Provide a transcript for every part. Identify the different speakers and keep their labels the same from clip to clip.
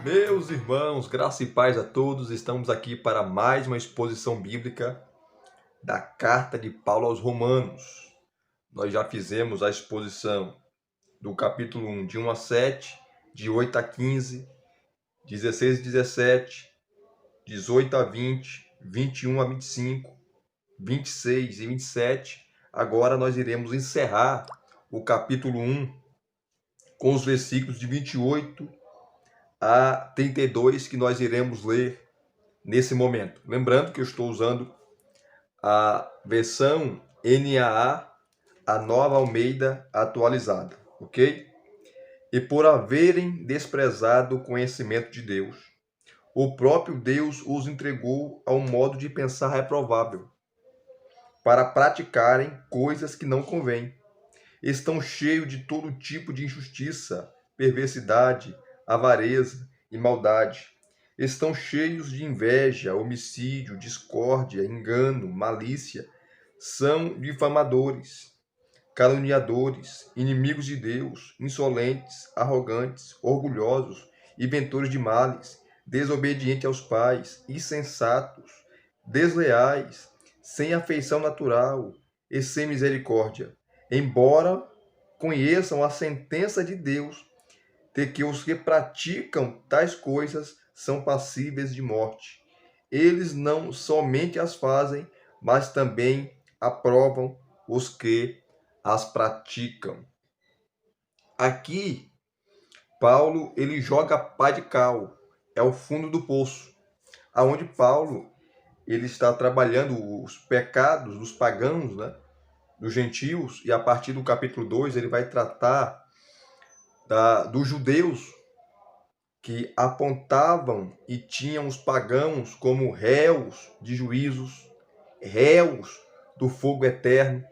Speaker 1: Meus irmãos, graça e paz a todos, estamos aqui para mais uma exposição bíblica da carta de Paulo aos Romanos. Nós já fizemos a exposição do capítulo 1, de 1 a 7, de 8 a 15, 16 a 17, 18 a 20, 21 a 25, 26 e 27. Agora nós iremos encerrar o capítulo 1 com os versículos de 28 a 32 que nós iremos ler nesse momento. Lembrando que eu estou usando a versão NAA, a Nova Almeida atualizada, ok? E por haverem desprezado o conhecimento de Deus, o próprio Deus os entregou a um modo de pensar reprovável, para praticarem coisas que não convêm. Estão cheios de todo tipo de injustiça, perversidade, avareza e maldade. Estão cheios de inveja, homicídio, discórdia, engano, malícia. São difamadores, caluniadores, inimigos de Deus, insolentes, arrogantes, orgulhosos, inventores de males, desobedientes aos pais, insensatos, desleais, sem afeição natural e sem misericórdia. Embora conheçam a sentença de Deus, de que os que praticam tais coisas são passíveis de morte. Eles não somente as fazem, mas também aprovam os que as praticam. Aqui, Paulo, ele joga pá de cal, é o fundo do poço, aonde Paulo, ele está trabalhando os pecados dos pagãos, né, dos gentios, e a partir do capítulo 2 ele vai tratar dos judeus que apontavam e tinham os pagãos como réus de juízos, réus do fogo eterno,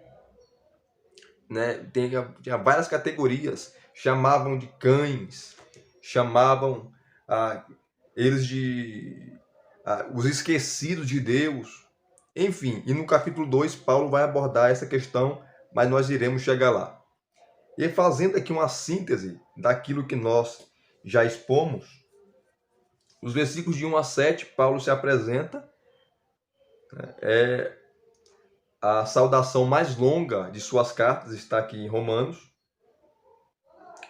Speaker 1: né? Tinha várias categorias, chamavam de cães, chamavam eles de os esquecidos de Deus, enfim. E no capítulo 2 Paulo vai abordar essa questão, mas nós iremos chegar lá. E fazendo aqui uma síntese daquilo que nós já expomos, os versículos de 1 a 7, Paulo se apresenta, é a saudação mais longa de suas cartas, está aqui em Romanos.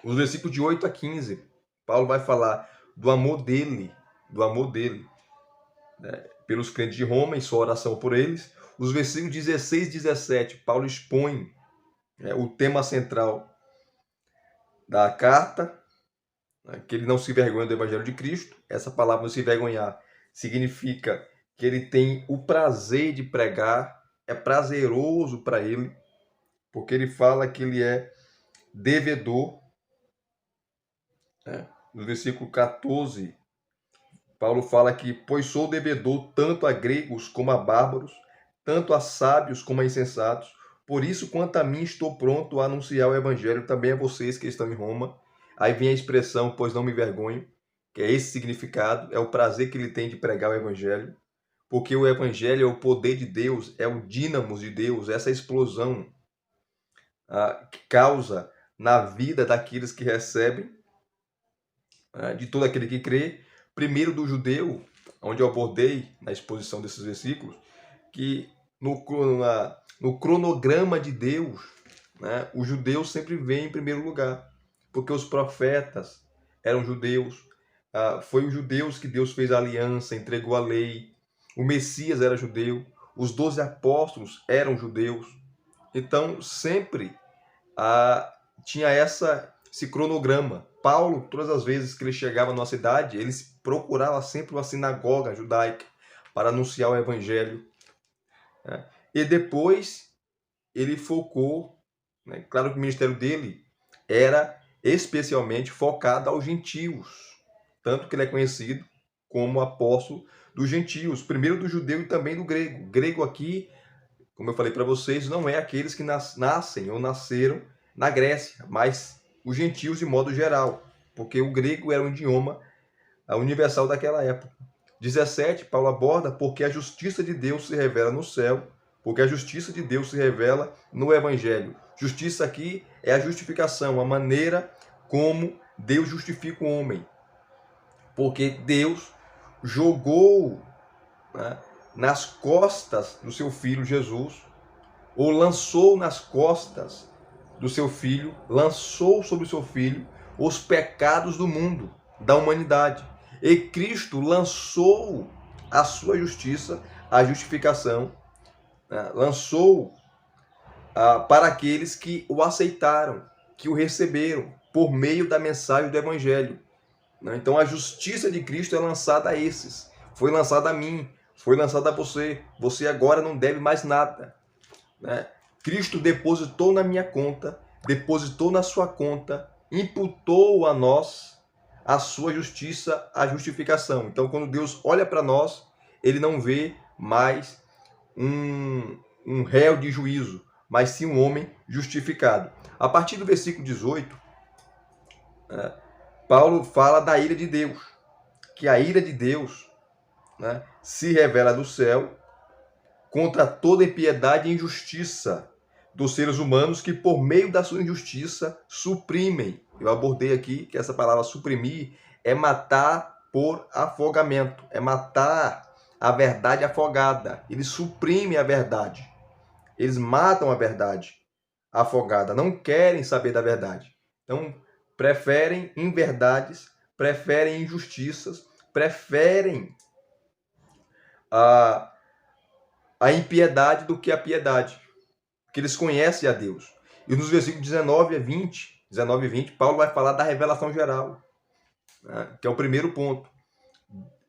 Speaker 1: Os versículos de 8 a 15, Paulo vai falar do amor dele, né, pelos crentes de Roma, em sua oração por eles. Os versículos 16 e 17, Paulo expõe o tema central da carta, né, que ele não se envergonha do Evangelho de Cristo. Essa palavra, não se envergonhar, significa que ele tem o prazer de pregar, é prazeroso para ele, porque ele fala que ele é devedor. No versículo 14, Paulo fala que, pois sou devedor tanto a gregos como a bárbaros, tanto a sábios como a insensatos. Por isso, quanto a mim, estou pronto a anunciar o Evangelho também a vocês que estão em Roma. Aí vem a expressão, pois não me envergonho, que é esse significado, é o prazer que ele tem de pregar o Evangelho, porque o Evangelho é o poder de Deus, é o dínamo de Deus, essa explosão que causa na vida daqueles que recebem, de todo aquele que crê, primeiro do judeu, onde eu abordei na exposição desses versículos, que no cronograma de Deus, né, o judeu sempre vem em primeiro lugar, porque os profetas eram judeus, foi os judeus que Deus fez a aliança, entregou a lei, o Messias era judeu, os 12 apóstolos eram judeus, então sempre tinha esse cronograma. Paulo, todas as vezes que ele chegava numa cidade, ele procurava sempre uma sinagoga judaica para anunciar o evangelho. E depois ele focou, né? Claro que o ministério dele era especialmente focado aos gentios, tanto que ele é conhecido como apóstolo dos gentios, primeiro do judeu e também do grego. Grego aqui, como eu falei para vocês, não é aqueles que nascem ou nasceram na Grécia, mas os gentios de modo geral, porque o grego era um idioma universal daquela época. 17, Paulo aborda porque a justiça de Deus se revela no céu porque a justiça de Deus se revela no Evangelho. Justiça aqui é a justificação, a maneira como Deus justifica o homem. Porque Deus jogou, né, nas costas do seu Filho Jesus, ou lançou nas costas do seu Filho, lançou sobre o seu Filho os pecados do mundo, da humanidade. E Cristo lançou a sua justiça, a justificação, né, lançou para aqueles que o aceitaram, que o receberam, por meio da mensagem do Evangelho. Então a justiça de Cristo é lançada a esses, foi lançada a mim, foi lançada a você. Você agora não deve mais nada, né? Cristo depositou na minha conta, depositou na sua conta, imputou a nós a sua justiça, a justificação. Então quando Deus olha para nós, ele não vê mais um réu de juízo, mas sim um homem justificado. A partir do versículo 18, Paulo fala da ira de Deus, que a ira de Deus, né, se revela do céu contra toda impiedade e injustiça dos seres humanos que, por meio da sua injustiça, suprimem. Eu abordei aqui que essa palavra suprimir é matar por afogamento, é matar a verdade afogada. Eles suprimem a verdade, eles matam a verdade afogada, não querem saber da verdade. Então, preferem inverdades, preferem injustiças, preferem a impiedade do que a piedade, porque eles conhecem a Deus. E nos versículos 19 e 20, Paulo vai falar da revelação geral, né, que é o primeiro ponto.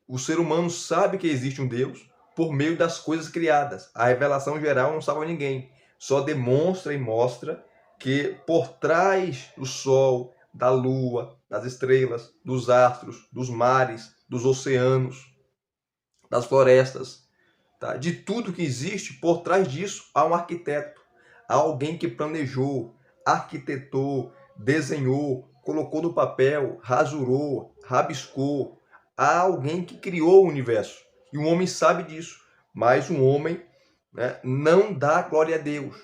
Speaker 1: O ser humano sabe que existe um Deus por meio das coisas criadas. A revelação geral não salva ninguém, só demonstra e mostra que por trás do sol, da lua, das estrelas, dos astros, dos mares, dos oceanos, das florestas, tá? De tudo que existe, por trás disso há um arquiteto, há alguém que planejou, arquitetou, desenhou, colocou no papel, rasurou, rabiscou. Há alguém que criou o universo. E o homem sabe disso, mas o homem, né, não dá glória a Deus.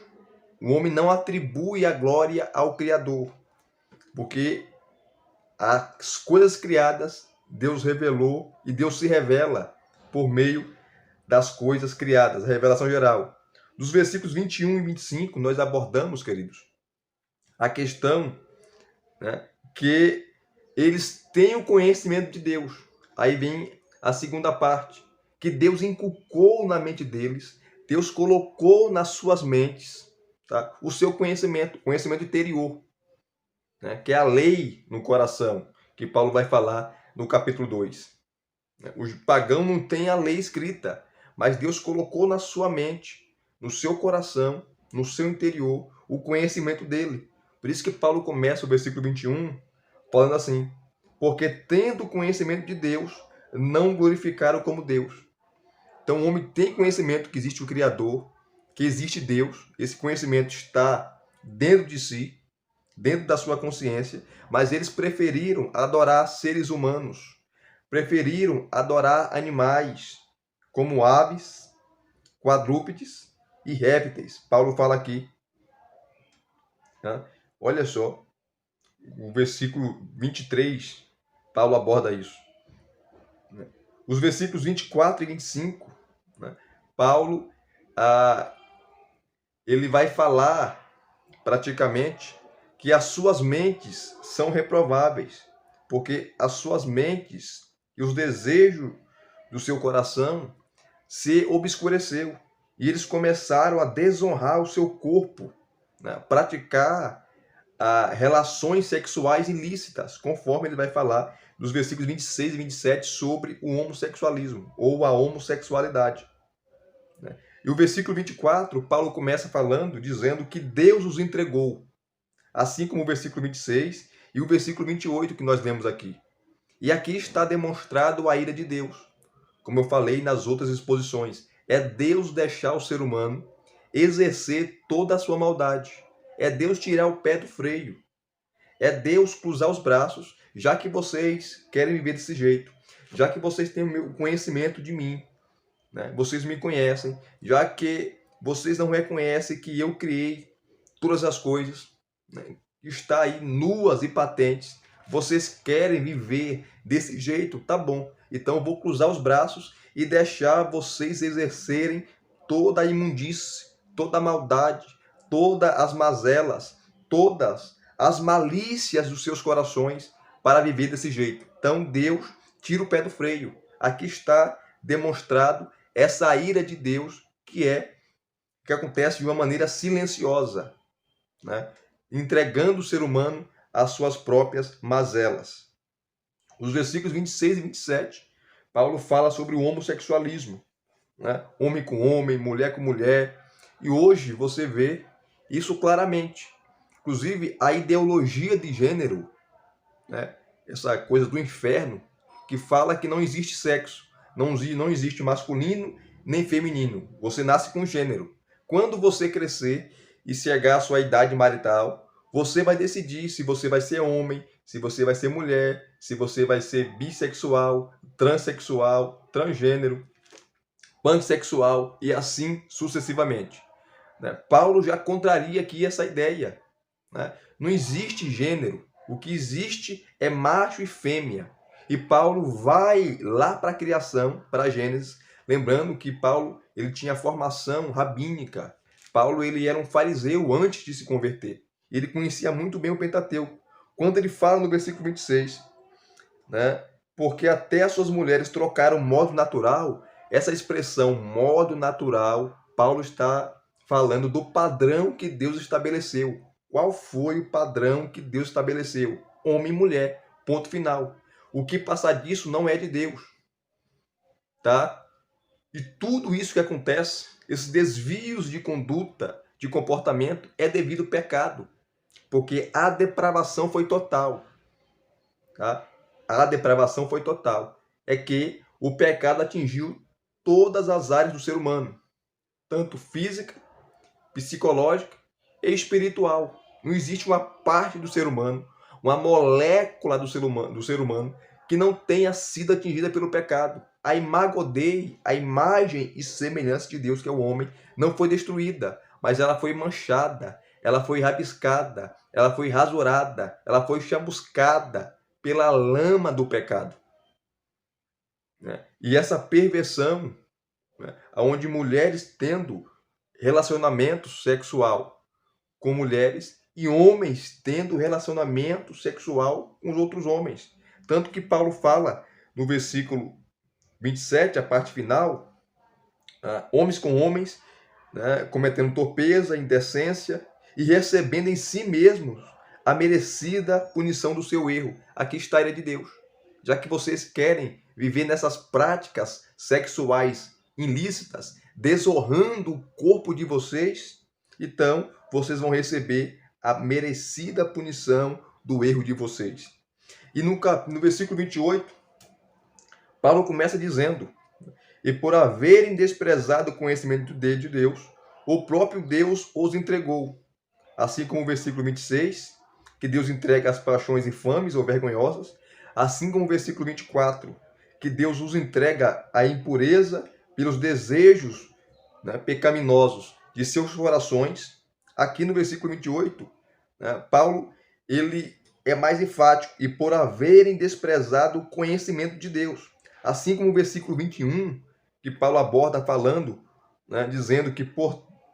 Speaker 1: O homem não atribui a glória ao Criador, porque as coisas criadas Deus revelou e Deus se revela por meio das coisas criadas, a revelação geral. Dos versículos 21 e 25, nós abordamos, queridos, a questão, né, que eles têm o conhecimento de Deus. Aí vem a segunda parte, que Deus inculcou na mente deles, Deus colocou nas suas mentes, tá, o seu conhecimento, conhecimento interior, né, que é a lei no coração, que Paulo vai falar no capítulo 2. O pagão não tem a lei escrita, mas Deus colocou na sua mente, no seu coração, no seu interior, o conhecimento dele. Por isso que Paulo começa o versículo 21 falando assim: porque tendo conhecimento de Deus, não glorificaram como Deus. Então o homem tem conhecimento que existe o Criador, que existe Deus. Esse conhecimento está dentro de si, dentro da sua consciência, mas eles preferiram adorar seres humanos, preferiram adorar animais, como aves, quadrúpedes e répteis. Paulo fala aqui, né? Olha só, o versículo 23, Paulo aborda isso. Os versículos 24 e 25, né? Paulo ele vai falar praticamente que as suas mentes são reprováveis, porque as suas mentes e os desejos do seu coração se obscureceu e eles começaram a desonrar o seu corpo, né? Praticar relações sexuais ilícitas, conforme ele vai falar nos versículos 26 e 27 sobre o homossexualismo ou a homossexualidade, né? E o versículo 24, Paulo começa falando, dizendo que Deus os entregou, assim como o versículo 26 e o versículo 28 que nós lemos aqui. E aqui está demonstrado a ira de Deus. Como eu falei nas outras exposições, é Deus deixar o ser humano exercer toda a sua maldade. É Deus tirar o pé do freio. É Deus cruzar os braços, já que vocês querem viver desse jeito, já que vocês têm o conhecimento de mim, né? Vocês me conhecem, já que Vocês não reconhecem que eu criei todas as coisas, né? Está aí nuas e patentes. Vocês querem viver desse jeito? Tá bom. Então eu vou cruzar os braços e deixar vocês exercerem toda a imundície, toda a maldade, todas as mazelas, todas as malícias dos seus corações para viver desse jeito. Então Deus tira o pé do freio. Aqui está demonstrado essa ira de Deus que acontece de uma maneira silenciosa, né? Entregando o ser humano às suas próprias mazelas. Os versículos 26 e 27, Paulo fala sobre o homossexualismo, né? Homem com homem, mulher com mulher. E hoje você vê isso claramente. Inclusive, a ideologia de gênero, né? Essa coisa do inferno, que fala que não existe sexo, não existe masculino nem feminino. Você nasce com gênero. Quando você crescer e chegar à sua idade marital, você vai decidir se você vai ser homem, se você vai ser mulher, se você vai ser bissexual, transexual, transgênero, pansexual e assim sucessivamente. Paulo já contraria aqui essa ideia, né? Não existe gênero. O que existe é macho e fêmea. E Paulo vai lá para a criação, para Gênesis, lembrando que Paulo ele tinha formação rabínica. Paulo ele era um fariseu antes de se converter. Ele conhecia muito bem o Pentateuco. Quando ele fala no versículo 26, né? Porque até as suas mulheres trocaram modo natural, essa expressão modo natural, Paulo está falando do padrão que Deus estabeleceu. Qual foi o padrão que Deus estabeleceu? Homem e mulher, ponto final. O que passar disso não é de Deus, tá? E tudo isso que acontece, esses desvios de conduta, de comportamento, é devido ao pecado, porque a depravação foi total, tá? A depravação foi total. É que o pecado atingiu todas as áreas do ser humano, tanto física, psicológica e espiritual. Não existe uma parte do ser humano, uma molécula do ser humano que não tenha sido atingida pelo pecado. A imago Dei, a imagem e semelhança de Deus, que é o homem, não foi destruída, mas ela foi manchada, ela foi rabiscada, ela foi rasurada, ela foi chamuscada pela lama do pecado. E essa perversão, onde mulheres tendo relacionamento sexual com mulheres e homens tendo relacionamento sexual com os outros homens. Tanto que Paulo fala no versículo 27, a parte final, homens com homens, né, cometendo torpeza, indecência e recebendo em si mesmos a merecida punição do seu erro. Aqui está a ira de Deus. Já que vocês querem viver nessas práticas sexuais ilícitas, desonrando o corpo de vocês, então vocês vão receber a merecida punição do erro de vocês. E no versículo 28, Paulo começa dizendo: e por haverem desprezado o conhecimento de Deus, o próprio Deus os entregou. Assim como o versículo 26, que Deus entrega as paixões infames ou vergonhosas, assim como o versículo 24, que Deus os entrega à impureza pelos desejos, né, pecaminosos de seus corações. Aqui no versículo 28, né, Paulo ele é mais enfático: e por haverem desprezado o conhecimento de Deus. Assim como o versículo 21, que Paulo aborda falando, né, dizendo que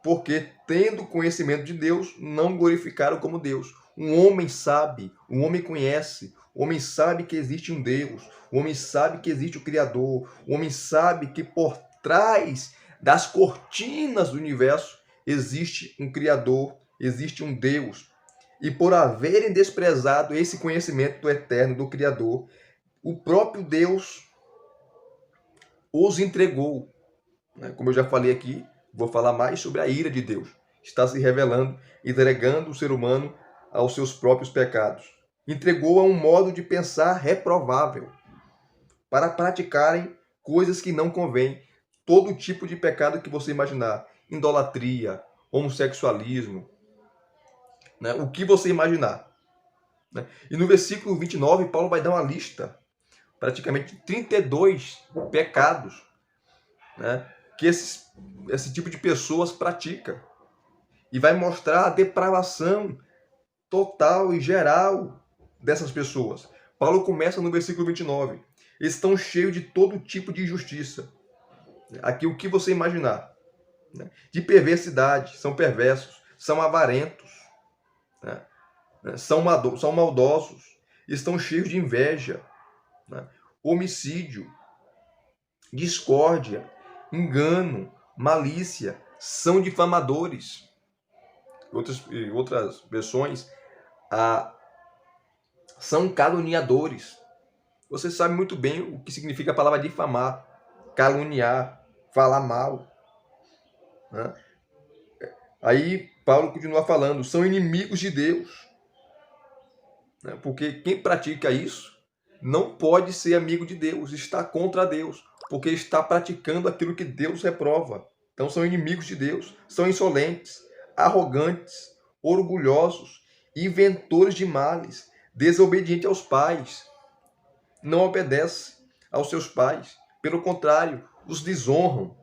Speaker 1: porque tendo conhecimento de Deus, não glorificaram como Deus. Um homem sabe, um homem conhece, o homem sabe que existe um Deus, o homem sabe que existe o Criador, o homem sabe que por trás das cortinas do universo existe um Criador, existe um Deus. E por haverem desprezado esse conhecimento do Eterno, do Criador, o próprio Deus os entregou. Como eu já falei aqui, vou falar mais sobre a ira de Deus. Está se revelando, entregando o ser humano aos seus próprios pecados. Entregou a um modo de pensar reprovável, para praticarem coisas que não convêm. Todo tipo de pecado que você imaginar. Idolatria, homossexualismo, né? O que você imaginar. E no versículo 29, Paulo vai dar uma lista, praticamente 32 pecados, né, que esse tipo de pessoas pratica. E vai mostrar a depravação total e geral dessas pessoas. Paulo começa no versículo 29. Eles estão cheios de todo tipo de injustiça. Aqui o que você imaginar. De perversidade, são perversos, são avarentos, são maldosos, estão cheios de inveja, homicídio, discórdia, engano, malícia, são difamadores. Outras versões, são caluniadores. Você sabe muito bem o que significa a palavra difamar, caluniar, falar mal. Aí Paulo continua falando, são inimigos de Deus. Porque quem pratica isso não pode ser amigo de Deus, está contra Deus, porque está praticando aquilo que Deus reprova. Então são inimigos de Deus, são insolentes, arrogantes, orgulhosos, inventores de males, desobedientes aos pais, não obedecem aos seus pais, pelo contrário, os desonram,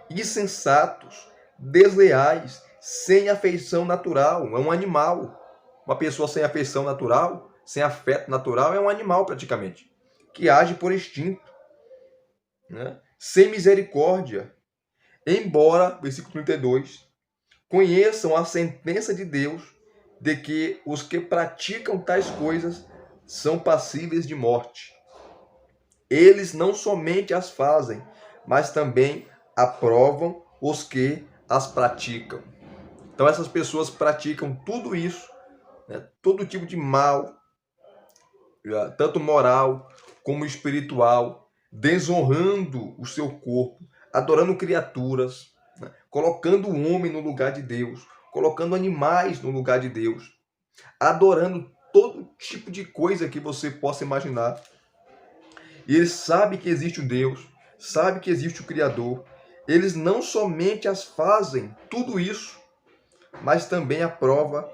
Speaker 1: insensatos, desleais, sem afeição natural, é um animal. Uma pessoa sem afeição natural, sem afeto natural, é um animal praticamente, que age por instinto, sem misericórdia. Embora, versículo 32, conheçam a sentença de Deus de que os que praticam tais coisas são passíveis de morte. Eles não somente as fazem, mas também aprovam os que as praticam. Então essas pessoas praticam tudo isso, todo tipo de mal, tanto moral como espiritual, desonrando o seu corpo, adorando criaturas, colocando o homem no lugar de Deus, colocando animais no lugar de Deus, adorando todo tipo de coisa que você possa imaginar. E eles sabem que existe o Deus, sabem que existe o Criador. Eles não somente as fazem, tudo isso, mas também aprova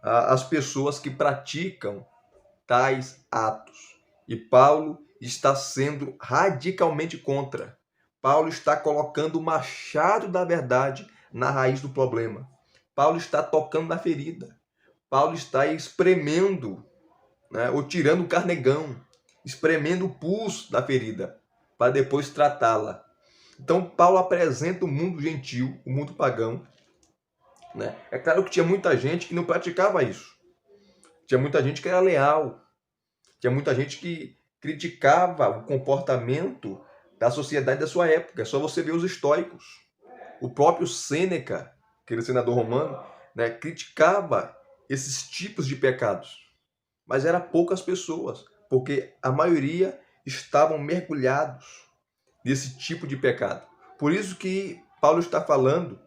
Speaker 1: as pessoas que praticam tais atos. E Paulo está sendo radicalmente contra. Paulo está colocando o machado da verdade na raiz do problema. Paulo está tocando na ferida. Paulo está espremendo, ou tirando o carnegão, espremendo o pulso da ferida, para depois tratá-la. Então Paulo apresenta o mundo gentil, o mundo pagão. É claro que tinha muita gente que não praticava isso. Tinha muita gente que era leal. Tinha muita gente que criticava o comportamento da sociedade da sua época. É só você ver os estoicos. O próprio Sêneca, aquele senador romano, criticava esses tipos de pecados. Mas eram poucas pessoas, porque a maioria estavam mergulhados nesse tipo de pecado. Por isso que Paulo está falando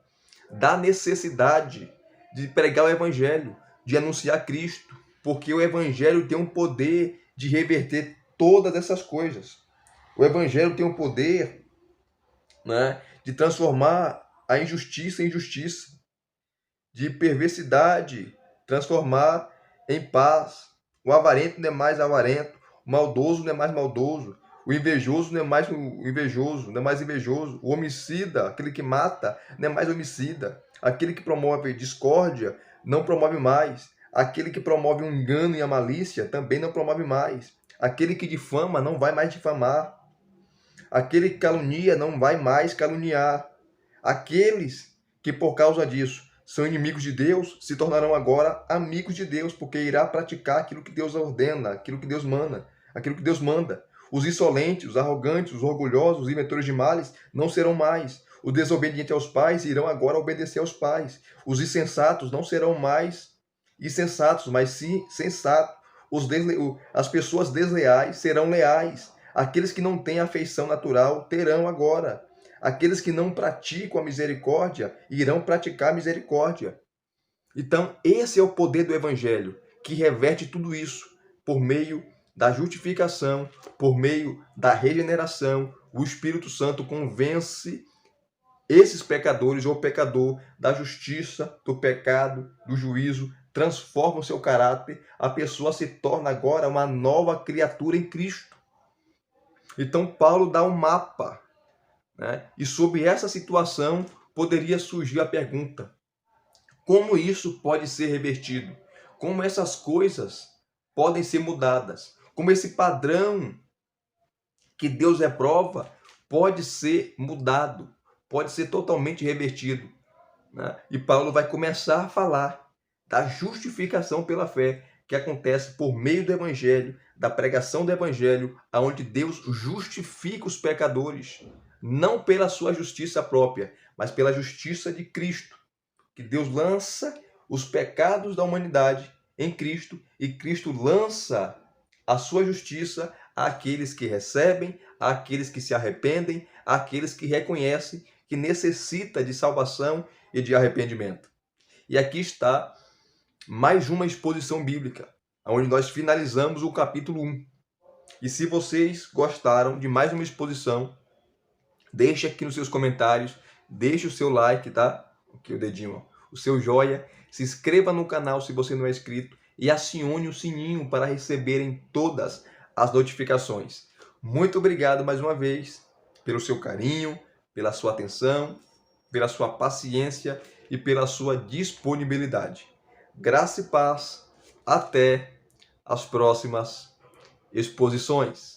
Speaker 1: da necessidade de pregar o evangelho, de anunciar Cristo, porque o evangelho tem um poder de reverter todas essas coisas. O evangelho tem um poder, de transformar a injustiça em justiça, de perversidade transformar em paz. O avarento não é mais avarento, o maldoso não é mais maldoso, o invejoso não é mais invejoso, não é mais invejoso, o homicida, aquele que mata, não é mais homicida, aquele que promove discórdia não promove mais, aquele que promove o engano e a malícia também não promove mais, aquele que difama não vai mais difamar, aquele que calunia não vai mais caluniar, aqueles que por causa disso são inimigos de Deus, se tornarão agora amigos de Deus, porque irá praticar aquilo que Deus ordena, aquilo que Deus manda, aquilo que Deus manda. Os insolentes, os arrogantes, os orgulhosos, os inventores de males não serão mais. Os desobedientes aos pais irão agora obedecer aos pais. Os insensatos não serão mais insensatos, mas sim sensatos. As pessoas desleais serão leais. Aqueles que não têm afeição natural terão agora. Aqueles que não praticam a misericórdia irão praticar a misericórdia. Então, esse é o poder do Evangelho, que reverte tudo isso por meio da justificação, por meio da regeneração. O Espírito Santo convence esses pecadores ou pecador da justiça, do pecado, do juízo, transforma o seu caráter, a pessoa se torna agora uma nova criatura em Cristo. Então, Paulo dá um mapa né? E sobre essa situação poderia surgir a pergunta: como isso pode ser revertido? Como essas coisas podem ser mudadas? Como esse padrão que Deus reprova pode ser mudado, pode ser totalmente revertido, né? E Paulo vai começar a falar da justificação pela fé que acontece por meio do Evangelho, da pregação do Evangelho, aonde Deus justifica os pecadores, não pela sua justiça própria, mas pela justiça de Cristo, que Deus lança os pecados da humanidade em Cristo e Cristo lança a sua justiça àqueles que recebem, àqueles que se arrependem, àqueles que reconhecem que necessita de salvação e de arrependimento. E aqui está mais uma exposição bíblica, onde nós finalizamos o capítulo 1. E se vocês gostaram de mais uma exposição, deixe aqui nos seus comentários, deixe o seu like, tá? Aqui o dedinho, ó. O seu joia, se inscreva no canal se você não é inscrito e acione o sininho para receberem todas as notificações. Muito obrigado mais uma vez pelo seu carinho, pela sua atenção, pela sua paciência e pela sua disponibilidade. Graça e paz. Até as próximas exposições.